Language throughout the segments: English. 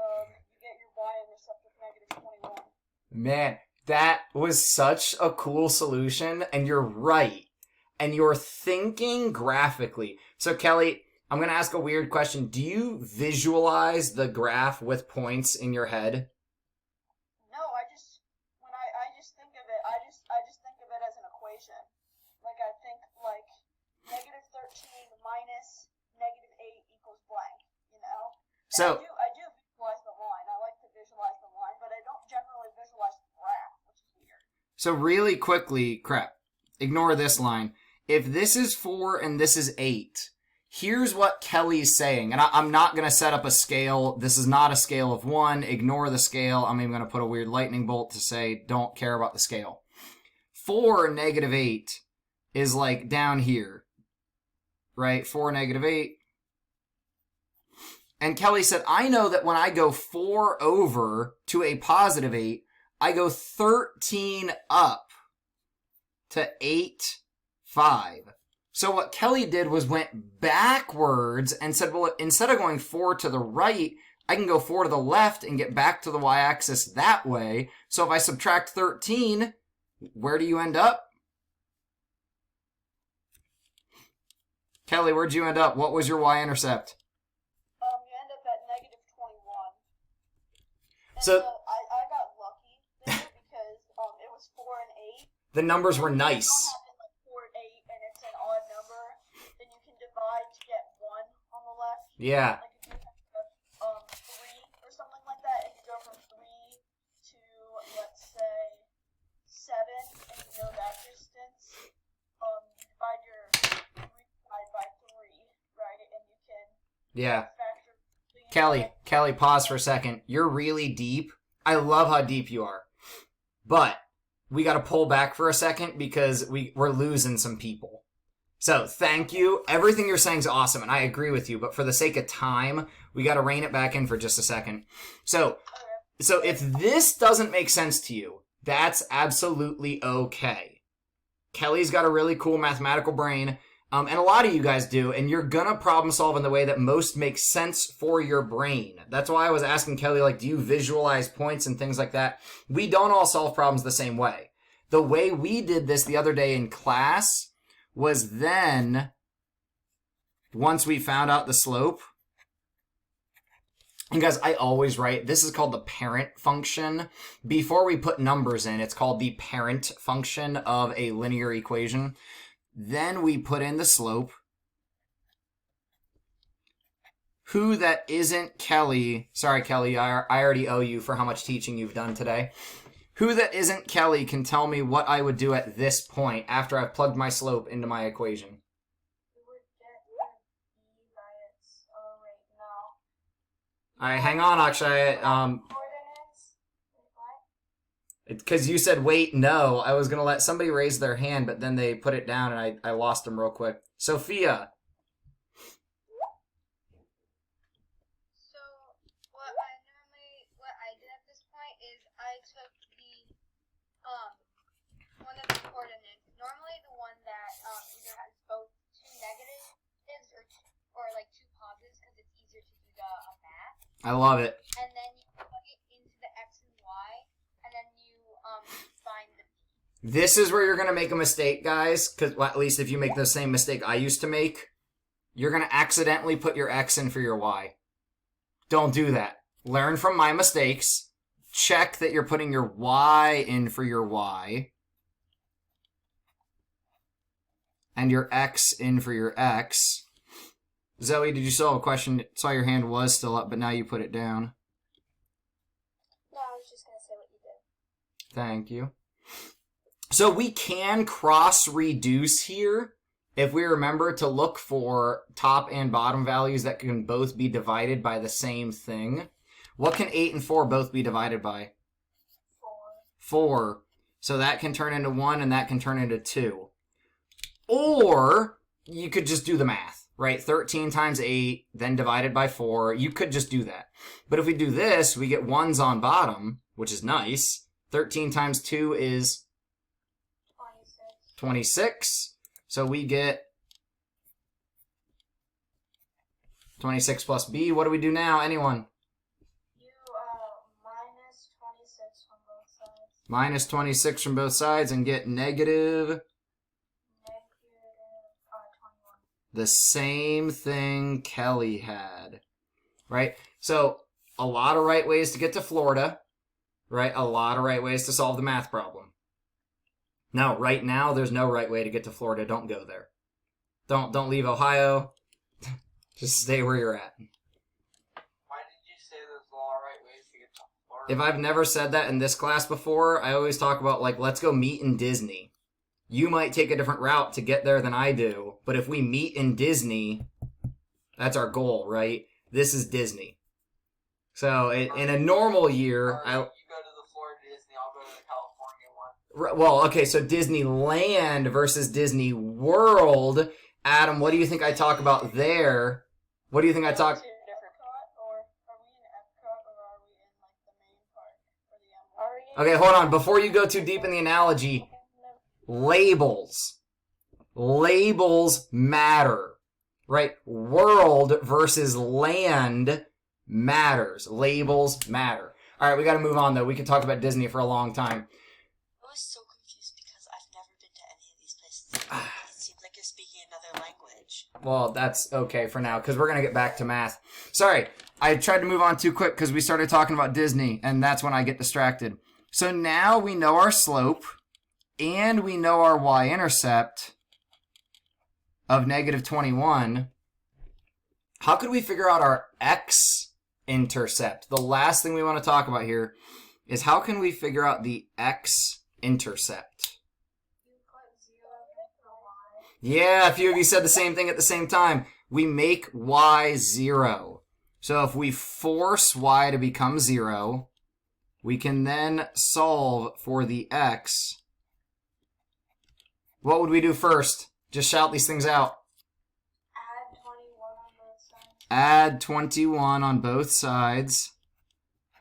you get your y-intercept with -21. Man, that was such a cool solution, and you're right. And you're thinking graphically. So, Kelly, I'm going to ask a weird question. Do you visualize the graph with points in your head? No, I just think of it. I just think of it as an equation. Like I think like -13 minus -8 equals blank. You know. And So, I do visualize the line. I like to visualize the line, but I don't generally visualize the graph, which is weird. so really quickly, crap, ignore this line. If this is 4 and this is 8, here's what Kelly's saying. And I'm not going to set up a scale. This is not a scale of 1. Ignore the scale. I'm even going to put a weird lightning bolt to say don't care about the scale. 4 -8 is like down here, right? 4 -8. And Kelly said, I know that when I go 4 over to a +8, I go 13 up to 8, 5. So what Kelly did was went backwards and said, well, instead of going 4 to the right, I can go 4 to the left and get back to the y-axis that way. So if I subtract 13, where do you end up? Kelly, where'd you end up? What was your y-intercept? You end up at -21. And, So I got lucky there because it was 4 and 8. the numbers were If nice. you don't have it like 4 and 8 and it's an odd number, then you can divide to get 1 on the left. Yeah. Like if you have 3 or something like that, if you go from 3 to let's say 7 and you know that distance, you divide your 3 by 3, right? And you can Yeah. factor. So you Kelly, pause for a second. You're really deep. I love how deep you are. But we got to pull back for a second because we're losing some people. So thank you. Everything you're saying is awesome, and I agree with you. But for the sake of time, we got to rein it back in for just a second. So if this doesn't make sense to you, that's absolutely okay. Kelly's got a really cool mathematical brain. And a lot of you guys do, and you're gonna problem solve in the way that most makes sense for your brain. That's why I was asking Kelly, like, do you visualize points and things like that? We don't all solve problems the same way. The way we did this the other day in class was then, once we found out the slope, and guys, I always write, this is called the parent function. Before we put numbers in, it's called the parent function of a linear equation. Then we put in the slope. Who that isn't Kelly, sorry Kelly, I already owe you for how much teaching you've done today. Who that isn't Kelly can tell me what I would do at this point after I've plugged my slope into my equation. You would get your E by its rate now. Alright, hang on, Akshay. Coordinates? Wait, what? Because you said, wait, no. I was going to let somebody raise their hand, but then they put it down and I lost them real quick. Sophia. So, what I did at this point is I took one of the coordinates. Normally the one that either has both two negatives or like two positives because it's easier to do the math. I love it. And then you plug it into the x and y, and then you find the p. This is where you're going to make a mistake, guys. Because, well, at least if you make the same mistake I used to make, you're going to accidentally put your x in for your y. Don't do that. Learn from my mistakes. Check that you're putting your y in for your y. And your x in for your x. Zoe, did you still have a question? Saw your hand was still up, but now you put it down. No, I was just going to say what you did. Thank you. So we can cross-reduce here if we remember to look for top and bottom values that can both be divided by the same thing. What can 8 and 4 both be divided by? 4. So that can turn into 1 and that can turn into 2. Or you could just do the math, right? 13 times 8, then divided by 4. You could just do that. But if we do this, we get 1s on bottom, which is nice. 13 times 2 is 26. So we get 26 plus b. What do we do now? Anyone? You Minus 26 from both sides and get negative. Negative 21. The same thing Kelly had. Right? So, a lot of right ways to get to Florida. Right? A lot of right ways to solve the math problem. No, right now, there's no right way to get to Florida. Don't go there. Don't leave Ohio. Just stay where you're at. Why did you say there's a lot of right ways to get to Florida? If I've never said that in this class before, I always talk about, like, let's go meet in Disney. You might take a different route to get there than I do, but if we meet in Disney, that's our goal, right? This is Disney. So, in a normal year, Or you go to the Florida Disney, I'll go to the California one. well, okay, so Disneyland versus Disney World. Adam, what do you think I talk about there? What do you think I talk... To Epcot, or are we in Epcot, or are we in like the main park or the Are we in Okay, hold on. Before you go too deep in the analogy, labels. Labels matter, right? World versus land matters. Labels matter. All right, we got to move on, though. We could talk about Disney for a long time. I was so confused because I've never been to any of these places. It seems like you're speaking another language. Well, that's okay for now, because we're going to get back to math. Sorry, I tried to move on too quick because we started talking about Disney, and that's when I get distracted. So now we know our slope, and we know our y-intercept of negative 21. How could we figure out our x-intercept? The last thing we want to talk about here is how can we figure out the x-intercept? You put 0 next to y. Yeah, a few of you said the same thing at the same time. We make y 0. So if we force y to become 0, we can then solve for the x. What would we do first? Just shout these things out. Add 21 on both sides. Add 21 on both sides.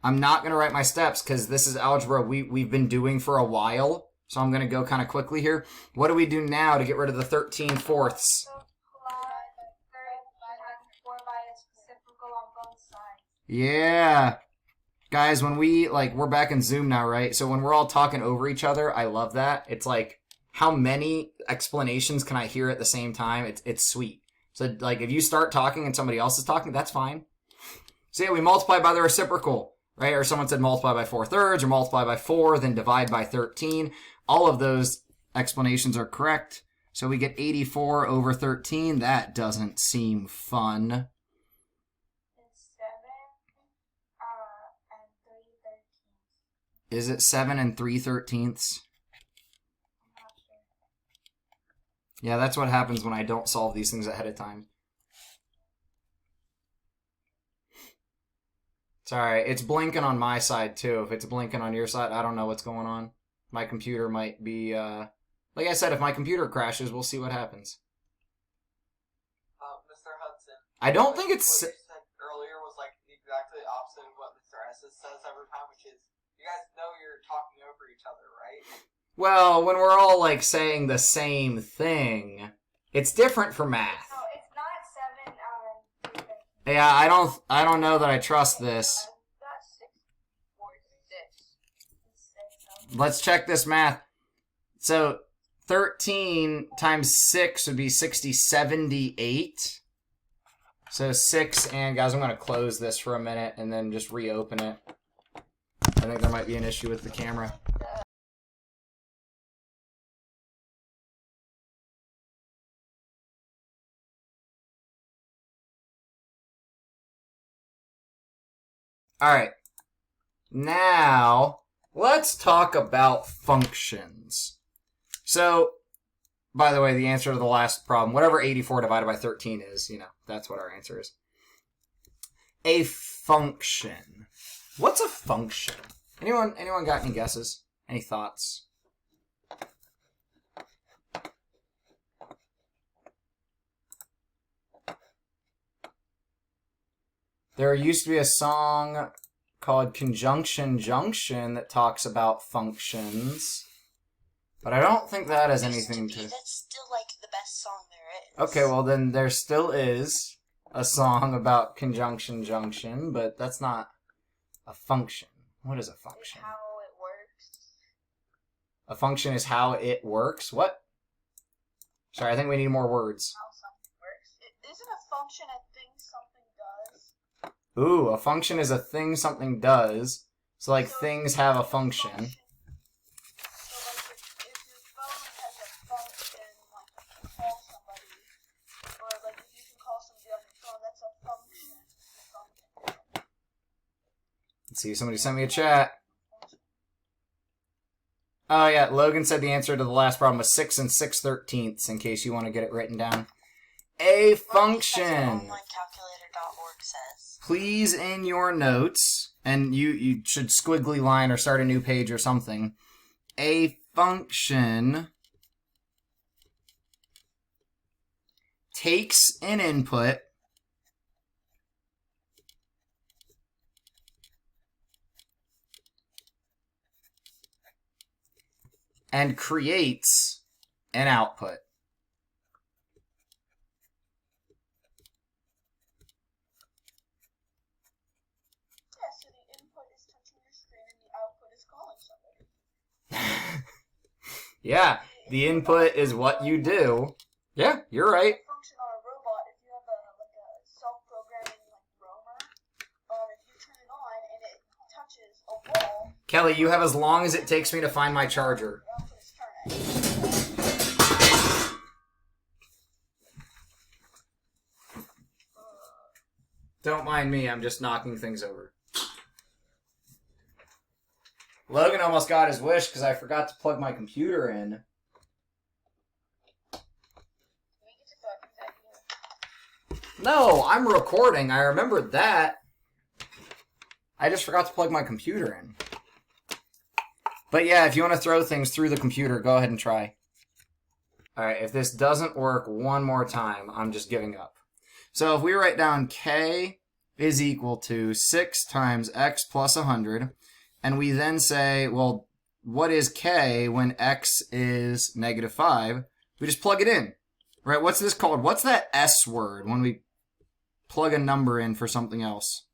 I'm not going to write my steps because this is algebra we've been doing for a while. So I'm going to go kind of quickly here. What do we do now to get rid of the 13/4? So apply 4 by its reciprocal on both sides. Yeah. Guys, when we're back in Zoom now, right? So when we're all talking over each other, I love that. It's like, how many explanations can I hear at the same time? It's sweet. So, like, if you start talking and somebody else is talking, that's fine. So, yeah, we multiply by the reciprocal, right? Or someone said multiply by 4/3 or multiply by 4, then divide by 13. All of those explanations are correct. So we get 84 over 13. That doesn't seem fun. It's 7 and 3/13. Is it 7 and 3/13? I'm not sure. Yeah, that's what happens when I don't solve these things ahead of time. It's alright. It's blinking on my side, too. If it's blinking on your side, I don't know what's going on. My computer might be, like I said, if my computer crashes, we'll see what happens. Mr. Hudson. I don't think it's... What you said earlier was like exactly the opposite of what Mr. Esses says every time, which is, you guys know you're talking over each other, right? Well, when we're all, like, saying the same thing, it's different for math. No, it's not 7 and 3/13. Yeah, I don't know that I trust this. That's 6/46. Let's check this math. So, 13 times 6 would be 78. So 6, and guys, I'm going to close this for a minute and then just reopen it. I think there might be an issue with the camera. Alright. Now, let's talk about functions. So, by the way, the answer to the last problem, whatever 84 divided by 13 is, that's what our answer is. A function. What's a function? Anyone got any guesses? Any thoughts? There used to be a song called Conjunction Junction that talks about functions. But I don't think that has anything to... That's still, like, the best song there is. Okay, well then there still is a song about Conjunction Junction, but that's not a function. What is a function? How it works. A function is how it works. What? Sorry, I think we need more words. How something works. Isn't a function a thing something does? Ooh, a function is a thing something does. So, like, So things have a function. So, like, if your phone has a function, like, you can call somebody, or, like, if you can call somebody on your phone, that's a function. The phone can do. Let's see, somebody sent me a chat. Oh, yeah, Logan said the answer to the last problem was 6 and 6/13, in case you want to get it written down. A Or because function. onlinecalculator.org says. Please, in your notes, and you should squiggly line or start a new page or something. A function takes an input and creates an output. Yeah, so the input is touching your screen and the output is calling somebody. Yeah, the input is what you do. Yeah, you're right. Function on a robot, if you have a self-programming roamer, if you turn it on and it touches a wall, Kelly, you have as long as it takes me to find my charger. the output is turning. Don't mind me, I'm just knocking things over. Logan almost got his wish because I forgot to plug my computer in. No, I'm recording. I remembered that. I just forgot to plug my computer in. But yeah, if you want to throw things through the computer, go ahead and try. Alright, if this doesn't work one more time, I'm just giving up. So if we write down k is equal to 6 times x plus 100, and we then say, well, what is k when x is negative 5? We just plug it in. Right, what's this called? What's that S word when we plug a number in for something else?